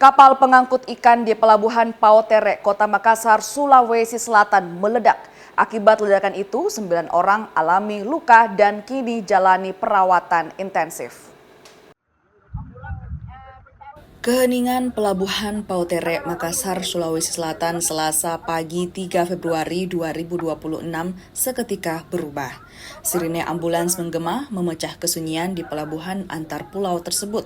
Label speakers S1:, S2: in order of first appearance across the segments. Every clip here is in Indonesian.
S1: Kapal pengangkut ikan di Pelabuhan Pautere, Kota Makassar, Sulawesi Selatan meledak. Akibat ledakan itu, 9 orang alami luka dan kini jalani perawatan intensif. Keheningan Pelabuhan Pautere, Makassar, Sulawesi Selatan, Selasa pagi 3 Februari 2026 seketika berubah. Sirine ambulans menggema memecah kesunyian di pelabuhan antar pulau tersebut.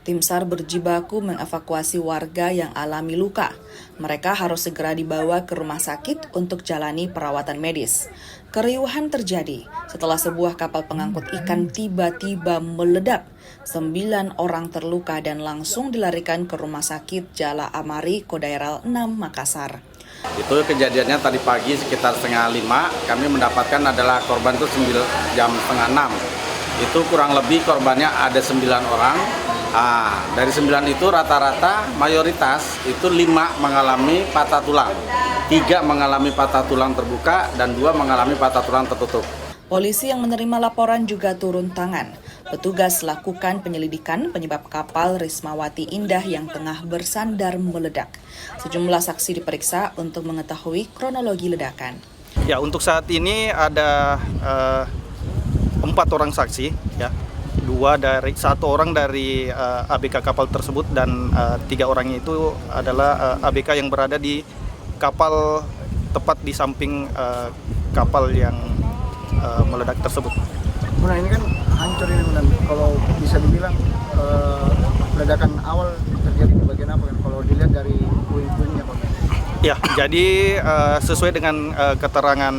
S1: Tim SAR berjibaku mengevakuasi warga yang alami luka. Mereka harus segera dibawa ke rumah sakit untuk jalani perawatan medis. Keriuhan terjadi setelah sebuah kapal pengangkut ikan tiba-tiba meledak. 9 orang terluka dan langsung dilarikan ke Rumah Sakit Jala Amari, Kodairal 6, Makassar.
S2: Itu kejadiannya tadi pagi sekitar 4:30, kami mendapatkan adalah korban itu jam 5:30. Itu kurang lebih korbannya ada 9 orang. Dari 9 itu rata-rata mayoritas itu 5 mengalami patah tulang. 3 mengalami patah tulang terbuka dan 2 mengalami patah tulang tertutup.
S1: Polisi yang menerima laporan juga turun tangan. Petugas lakukan penyelidikan penyebab kapal Rismawati Indah yang tengah bersandar meledak. Sejumlah saksi diperiksa untuk mengetahui kronologi ledakan.
S3: Ya, untuk saat ini ada 4 orang saksi, ya. 1 orang dari ABK kapal tersebut dan 3 orangnya itu adalah ABK yang berada di kapal tepat di samping kapal yang meledak tersebut.
S4: Nah, ini kan hancur ini, dan kalau bisa dibilang ledakan awal terjadi di bagian apa kan? Kalau dilihat dari puing-puingnya, Pak.
S3: Ya, jadi sesuai dengan keterangan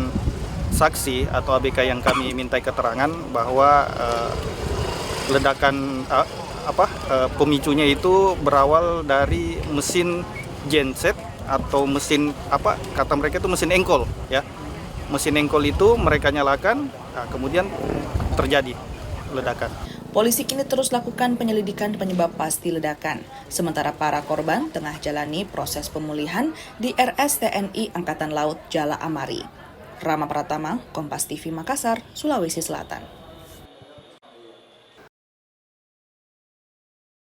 S3: saksi atau ABK yang kami mintai keterangan bahwa ledakan pemicunya itu berawal dari mesin genset atau mesin kata mereka itu mesin engkol, ya. Mesin engkol itu mereka nyalakan, kemudian terjadi ledakan.
S1: Polisi kini terus lakukan penyelidikan penyebab pasti ledakan. Sementara para korban tengah jalani proses pemulihan di RSTNI Angkatan Laut Jala Amari. Rama Pratama, Kompas TV Makassar, Sulawesi Selatan.